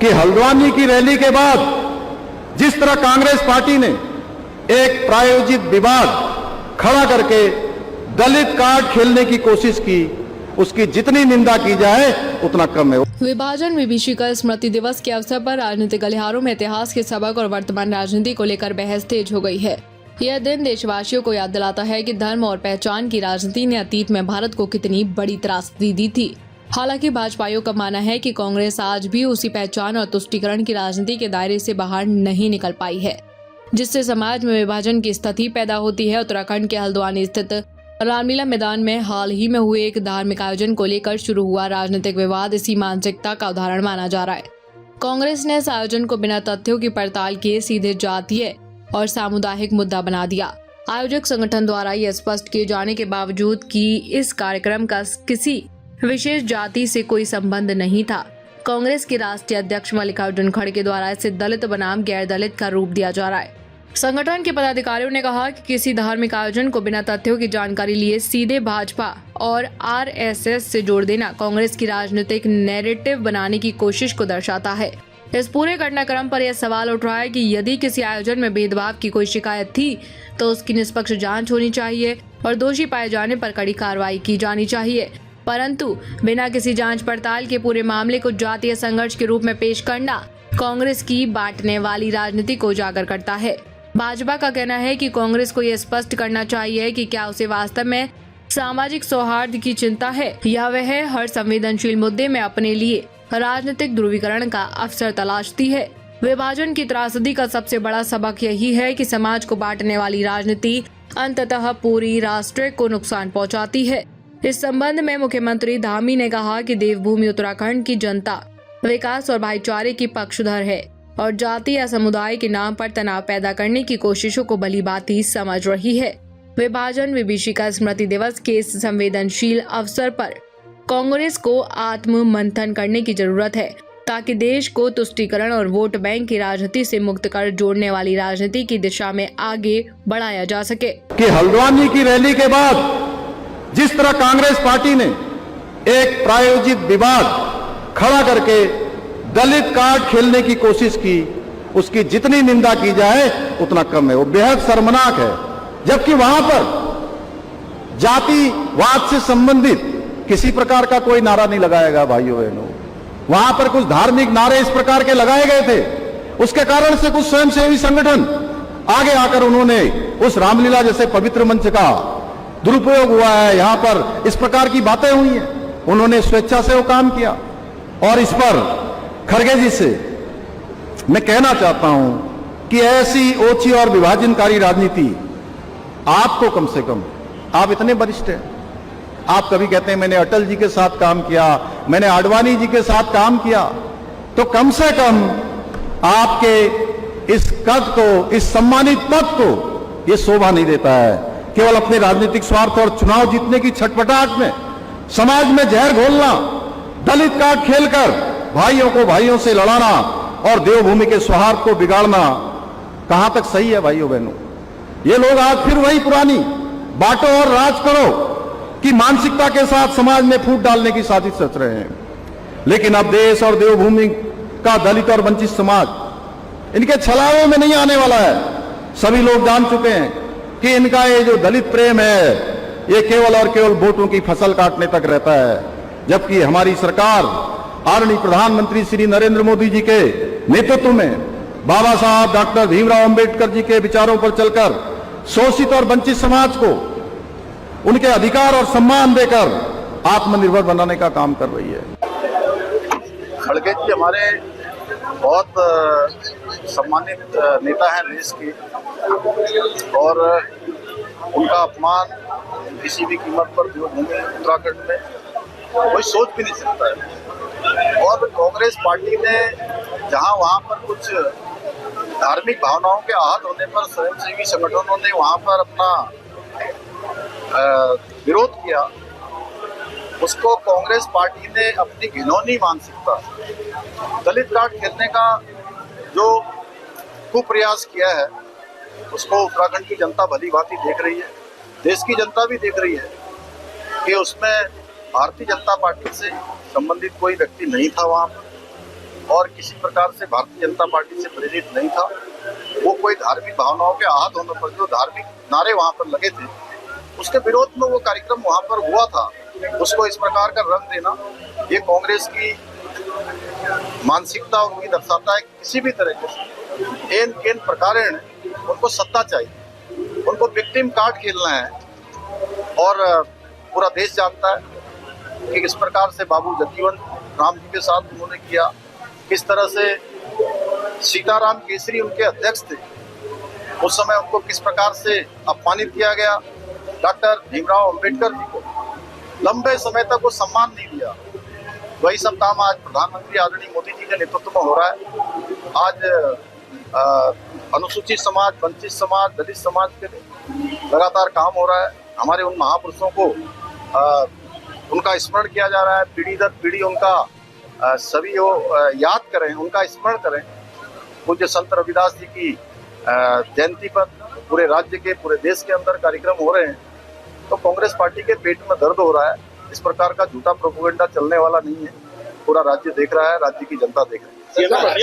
कि हल्द्वानी की रैली के बाद जिस तरह कांग्रेस पार्टी ने एक प्रायोजित विवाद खड़ा करके दलित कार्ड खेलने की कोशिश की, उसकी जितनी निंदा की जाए उतना कम है। विभाजन विभीषिका स्मृति दिवस के अवसर पर राजनीतिक गलियारों में इतिहास के सबक और वर्तमान राजनीति को लेकर बहस तेज हो गई है। यह दिन देशवासियों को याद दिलाता है कि धर्म और पहचान की राजनीति ने अतीत में भारत को कितनी बड़ी त्रासदी दी थी। हालांकि भाजपाइयों का मानना है कि कांग्रेस आज भी उसी पहचान और तुष्टीकरण की राजनीति के दायरे से बाहर नहीं निकल पाई है, जिससे समाज में विभाजन की स्थिति पैदा होती है। उत्तराखंड के हल्द्वानी स्थित रामलीला मैदान में हाल ही में हुए एक धार्मिक आयोजन को लेकर शुरू हुआ राजनीतिक विवाद इसी मानसिकता का उदाहरण माना जा रहा है। कांग्रेस ने इस आयोजन को बिना तथ्यों की पड़ताल किए सीधे जातीय और सामुदायिक मुद्दा बना दिया। आयोजक संगठन द्वारा यह स्पष्ट किए जाने के बावजूद कि इस कार्यक्रम का किसी विशेष जाति से कोई संबंध नहीं था, कांग्रेस के राष्ट्रीय अध्यक्ष मल्लिकार्जुन खड़गे द्वारा इसे दलित बनाम गैर दलित का रूप दिया जा रहा है। संगठन के पदाधिकारियों ने कहा कि किसी धार्मिक आयोजन को बिना तथ्यों की जानकारी लिए सीधे भाजपा और आरएसएस से जोड़ देना कांग्रेस की राजनीतिक नैरेटिव बनाने की कोशिश को दर्शाता है। इस पूरे घटनाक्रम पर यह सवाल उठ रहा है कि यदि किसी आयोजन में भेदभाव की कोई शिकायत थी तो उसकी निष्पक्ष जांच होनी चाहिए और दोषी पाए जाने पर कड़ी कार्रवाई की जानी चाहिए, परंतु बिना किसी जांच पड़ताल के पूरे मामले को जातीय संघर्ष के रूप में पेश करना कांग्रेस की बांटने वाली राजनीति को उजागर करता है। भाजपा का कहना है कि कांग्रेस को यह स्पष्ट करना चाहिए कि क्या उसे वास्तव में सामाजिक सौहार्द की चिंता है या वह हर संवेदनशील मुद्दे में अपने लिए राजनीतिक ध्रुवीकरण का अवसर तलाशती है। विभाजन की त्रासदी का सबसे बड़ा सबक यही है कि समाज को बांटने वाली राजनीति अंततः पूरी राष्ट्र को नुकसान पहुंचाती है। इस संबंध में मुख्यमंत्री धामी ने कहा कि देवभूमि उत्तराखंड की जनता विकास और भाईचारे की पक्षधर है और जाति या समुदाय के नाम पर तनाव पैदा करने की कोशिशों को भलीभांति समझ रही है। विभाजन विभीषिका स्मृति दिवस के इस संवेदनशील अवसर पर कांग्रेस को आत्म मंथन करने की जरूरत है ताकि देश को तुष्टीकरण और वोट बैंक की राजनीति से मुक्त कर जोड़ने वाली राजनीति की दिशा में आगे बढ़ाया जा सके। कि हल्द्वानी की रैली के बाद जिस तरह कांग्रेस पार्टी ने एक प्रायोजित विवाद खड़ा करके दलित कार्ड खेलने की कोशिश की, उसकी जितनी निंदा की जाए उतना कम है। वो बेहद शर्मनाक है, जबकि वहां पर जातिवाद से संबंधित किसी प्रकार का कोई नारा नहीं लगाएगा। भाइयों बहनों, वहां पर कुछ धार्मिक नारे इस प्रकार के लगाए गए थे, उसके कारण से कुछ स्वयंसेवी संगठन आगे आकर उन्होंने उस रामलीला जैसे पवित्र मंच का दुरुपयोग हुआ है, यहां पर इस प्रकार की बातें हुई हैं, उन्होंने स्वेच्छा से वो काम किया। और इस पर खड़गे जी से मैं कहना चाहता हूं कि ऐसी ओछी और विभाजनकारी राजनीति आपको, कम से कम आप इतने वरिष्ठ हैं, आप कभी कहते हैं मैंने अटल जी के साथ काम किया, मैंने आडवाणी जी के साथ काम किया, तो कम से कम आपके इस कद को, इस सम्मानित पद को ये शोभा नहीं देता है। केवल अपने राजनीतिक स्वार्थ और चुनाव जीतने की छटपटाहट में समाज में जहर घोलना, दलित कार्ड खेलकर भाइयों को भाइयों से लड़ाना और देवभूमि के सौहार्द को बिगाड़ना कहां तक सही है। भाइयों बहनों, ये लोग आज फिर वही पुरानी बांटो और राज करो की मानसिकता के साथ समाज में फूट डालने की साजिश रच रहे हैं। लेकिन अब देश और देवभूमि का दलित और वंचित समाज इनके छलावे में नहीं आने वाला है। सभी लोग जान चुके हैं कि इनका ये जो दलित प्रेम है ये केवल और केवल वोटों की फसल काटने तक रहता है, जबकि हमारी सरकार आदरणीय प्रधानमंत्री श्री नरेंद्र मोदी जी के नेतृत्व में बाबा साहब डॉक्टर भीमराव अंबेडकर जी के विचारों पर चलकर शोषित और वंचित समाज को उनके अधिकार और सम्मान देकर आत्मनिर्भर बनाने का काम कर रही है। खड़गे जी हमारे बहुत सम्मानित नेता हैं देश के, और उनका अपमान किसी भी कीमत पर देवभूमि उत्तराखंड में कोई सोच भी नहीं सकता है। और कांग्रेस पार्टी ने जहां वहां पर कुछ धार्मिक भावनाओं के आहत होने पर स्वयंसेवी संगठनों ने वहां पर अपना विरोध किया, उसको कांग्रेस पार्टी ने अपनी घिनौनी मानसिकता, दलित कार्ड खेलने का जो कुप्रयास किया है, उसको उत्तराखंड की जनता भली भांति देख रही है, देश की जनता भी देख रही है कि उसमें भारतीय जनता पार्टी से संबंधित कोई व्यक्ति नहीं था वहाँ पर। और किसी प्रकार से भारतीय जनता पार्टी से प्रेरित नहीं था। वो कोई धार्मिक भावनाओं के आहत होने पर जो धार्मिक नारे वहां पर लगे थे उसके विरोध में वो कार्यक्रम वहां पर हुआ था। उसको इस प्रकार का रंग देना ये कांग्रेस की मानसिकता उनकी दर्शाता है। किसी भी तरीके से एन केन प्रकारेण उनको सत्ता चाहिए, उनको विक्टिम कार्ड खेलना है। और पूरा देश जानता है कि किस प्रकार से बाबू जगजीवन राम जी के साथ उन्होंने किया, किस तरह से सीताराम केसरी उनके अध्यक्ष थे, उस समय उनको किस प्रकार से अपमानित किया गया। डॉक्टर भीमराव अंबेडकर जी को लंबे समय तक वो सम्मान नहीं दिया। वही सब काम आज प्रधानमंत्री आदरणीय मोदी जी के नेतृत्व में हो रहा है। आज अनुसूचित समाज, वंचित समाज, दलित समाज के लिए लगातार काम हो रहा है। हमारे उन महापुरुषों को उनका स्मरण किया जा रहा है। पीढ़ी दर पीढ़ी उनका सभी वो याद करें, उनका स्मरण करें। पूज्य संत रविदास जी की जयंती पर पूरे राज्य के, पूरे देश के अंदर कार्यक्रम हो रहे हैं। तो कांग्रेस पार्टी के पेट में दर्द हो रहा है। इस प्रकार का झूठा प्रोपेगेंडा चलने वाला नहीं है। पूरा राज्य देख रहा है, राज्य की जनता देख रही है।